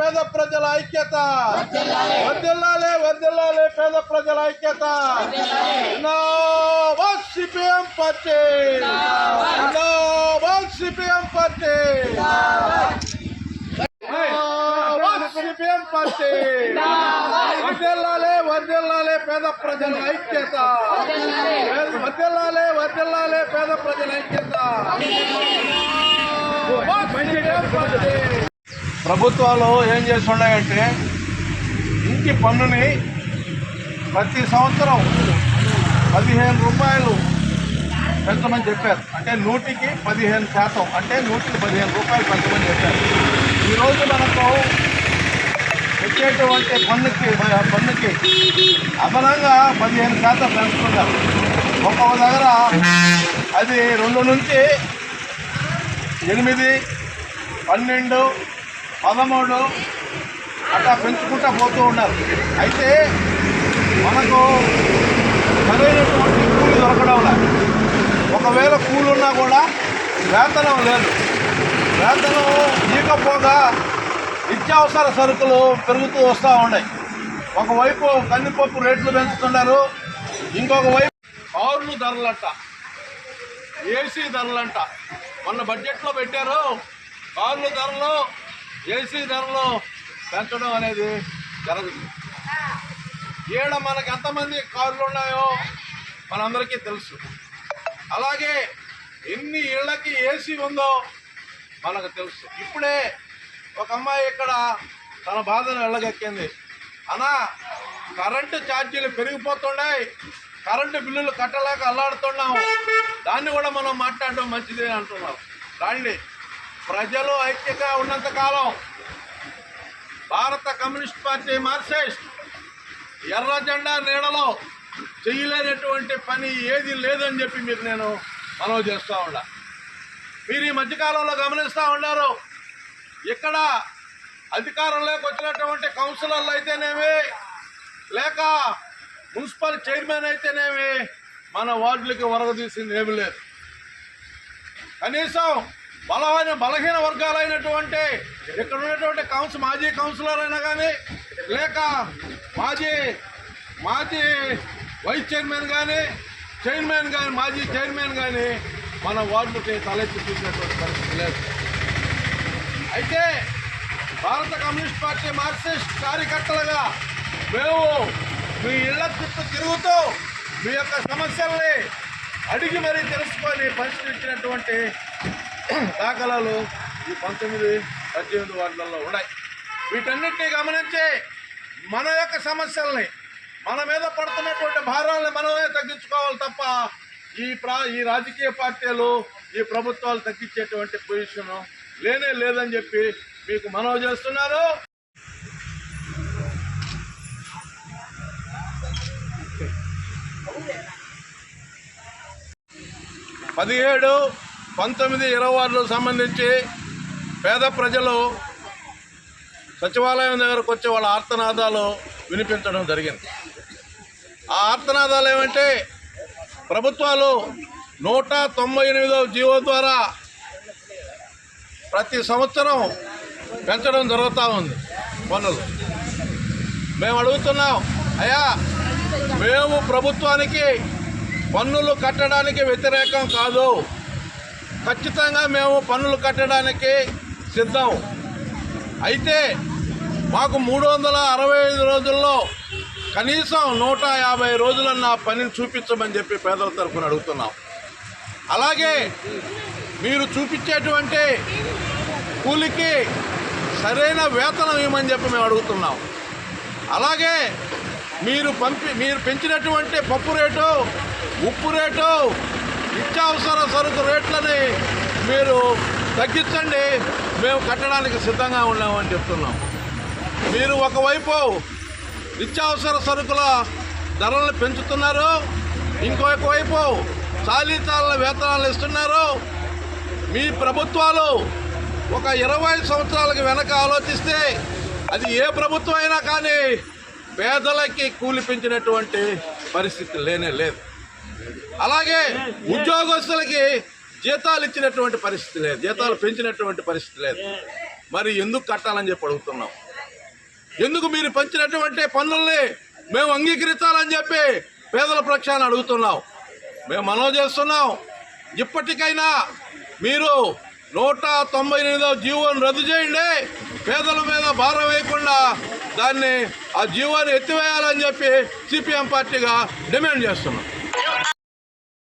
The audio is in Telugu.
పేద ప్రజల ఐక్యత, వర్ధిల్లాలి వర్ధిల్లాలి పేద ప్రజల ఐక్యత. జిందాబాద్ సిపిఎం పార్టీ, జిందాబాద్ సిపిఎం పార్టీ, సిపిఎం పార్టీ. వర్ధిల్లాలి వర్ధిల్లాలి పేద ప్రజల ఐక్యత, వర్ధిల్లాలి వర్ధిల్లాలి పేద ప్రజల ఐక్యత. ప్రభుత్వాలు ఏం చేస్తున్నాయంటే ఇంటి పన్నుని ప్రతి సంవత్సరం 15 రూపాయలు పెంచమని చెప్పారు. అంటే 100కి 15%, అంటే 100కి 15 రూపాయలు పెంచమని చెప్పారు. ఈరోజు మనకు వచ్చేటువంటి పన్నుకి అదనంగా 15% పెంచుతున్నారు. ఒక్కొక్క దగ్గర అది 2 నుంచి 8, 12, 13 అట్లా పెంచుకుంటూ పోతూ ఉన్నారు. అయితే మనకు సరైనటువంటి కూలి దొరకడం లేదు. ఒకవేళ కూలి ఉన్నా కూడా వేతనం లేదు. వేతనం ఇవ్వకపోగా నిత్యావసర సరుకులు పెరుగుతూ వస్తూ ఉన్నాయి. ఒకవైపు కందిపప్పు రేట్లు పెంచుతున్నారు, ఇంకొక వైపు పౌర్లు ధరలంట, ఏసీ ధరలంట. మొన్న బడ్జెట్లో పెట్టారు. కార్లు ధరలు, ఏసీ ధరలు పెంచడం అనేది జరుగుతుంది. ఈడ మనకు ఎంతమంది కార్లు ఉన్నాయో మనందరికీ తెలుసు. అలాగే ఎన్ని ఇళ్లకి ఏసీ ఉందో మనకు తెలుసు. ఇప్పుడే ఒక అమ్మాయి ఇక్కడ తన బాధను వెళ్ళగక్కింది. అన్నా, కరెంటు ఛార్జీలు పెరిగిపోతున్నాయి, కరెంటు బిల్లులు కట్టలేక అల్లాడుతున్నాము, దాన్ని కూడా మనం మాట్లాడడం మంచిదే అంటున్నాం. రండి, ప్రజలు ఐక్యంగా ఉన్నంతకాలం భారత కమ్యూనిస్ట్ పార్టీ మార్క్సిస్ట్ ఎర్ర జెండా నీడలో చేయలేనటువంటి పని ఏది లేదని చెప్పి మీకు నేను మనవి చేస్తూ ఉన్నా. మీరు ఈ మధ్యకాలంలో గమనిస్తూ ఉన్నారు, ఇక్కడ అధికారంలోకి వచ్చినటువంటి కౌన్సిలర్లు అయితేనేమి, లేక మున్సిపల్ చైర్మన్ అయితేనేమి, మన వార్డులకి వరదీసింది ఏమి లేదు. కనీసం బలహీన వర్గాలైనటువంటి ఇక్కడ ఉన్నటువంటి మాజీ కౌన్సిలర్ అయినా కానీ, లేక మాజీ వైస్ చైర్మన్ కానీ, చైర్మన్ కానీ, మాజీ చైర్మన్ కానీ మన వార్డులకి తలెత్తి చూసినటువంటి పరిస్థితి లేదు. అయితే భారత కమ్యూనిస్ట్ పార్టీ మార్క్సిస్ట్ కార్యకర్తలుగా మేము మీ ఇళ్ల చుట్టూ తిరుగుతూ మీ యొక్క సమస్యల్ని అడిగి మరీ తెలుసుకొని పరిష్కరించినటువంటి దాఖలాలు ఈ 19, 18 వార్డులలో ఉన్నాయి. వీటన్నిటినీ గమనించి మన యొక్క సమస్యల్ని, మన మీద పడుతున్నటువంటి భారాలను మనమే తగ్గించుకోవాలి తప్ప ఈ రాజకీయ పార్టీలు, ఈ ప్రభుత్వాలు తగ్గించేటువంటి పొజిషన్ లేదని చెప్పి మీకు మనవి చేస్తున్నారు. పదిహేడు, 19, 20 వార్డులకు సంబంధించి పేద ప్రజలు సచివాలయం దగ్గరకు వచ్చి వాళ్ళ ఆర్తనాదాలు వినిపించడం జరిగింది. ఆ ఆర్తనాదాలు ఏమంటే, ప్రభుత్వాలు 198వ జీవో ద్వారా ప్రతి సంవత్సరం పెంచడం జరుగుతూ ఉంది పన్నులు. మేము అడుగుతున్నాం, అయ్యా, మేము ప్రభుత్వానికి పన్నులు కట్టడానికి వ్యతిరేకం కాదు, ఖచ్చితంగా మేము పన్నులు కట్టడానికి సిద్ధం. అయితే మాకు 365 రోజుల్లో కనీసం 150 రోజులన్న పనిని చూపించమని చెప్పి పేదల తరఫున అడుగుతున్నాం. అలాగే మీరు చూపించేటువంటి కూలికి సరైన వేతనం ఇవ్వమని చెప్పి మేము అడుగుతున్నాం. అలాగే మీరు పెంచినటువంటి పప్పు రేటు, ఉప్పు రేటు, నిత్యావసర సరుకు రేట్లని మీరు తగ్గించండి, మేము కట్టడానికి సిద్ధంగా ఉన్నామని చెప్తున్నాం. మీరు ఒకవైపు నిత్యావసర సరుకుల ధరలను పెంచుతున్నారు, ఇంకొక వైపు చాలీచాలన వేతనాలు ఇస్తున్నారు. మీ ప్రభుత్వాలు ఒక 20 సంవత్సరాలకు వెనక ఆలోచిస్తే అది ఏ ప్రభుత్వం అయినా కానీ పేదలకి కూలి పెంచినటువంటి పరిస్థితి లేనే లేదు. అలాగే ఉద్యోగస్తులకి జీతాలు ఇచ్చినటువంటి పరిస్థితి లేదు, జీతాలు పెంచినటువంటి పరిస్థితి లేదు. మరి ఎందుకు కట్టాలని చెప్పి అడుగుతున్నాం. ఎందుకు మీరు పెంచినటువంటి పన్నుల్ని మేము అంగీకరించాలని చెప్పి పేదల పక్షాన్ని అడుగుతున్నాం. మేము మనవి చేస్తున్నాం, ఇప్పటికైనా మీరు 198వ జీవోను రద్దు చేయండి. పేదల మీద భారం వేయకుండా ఆ జీవోని ఎత్తివేయాలని చెప్పి సిపిఎం పార్టీగా డిమాండ్ చేస్తున్నాం.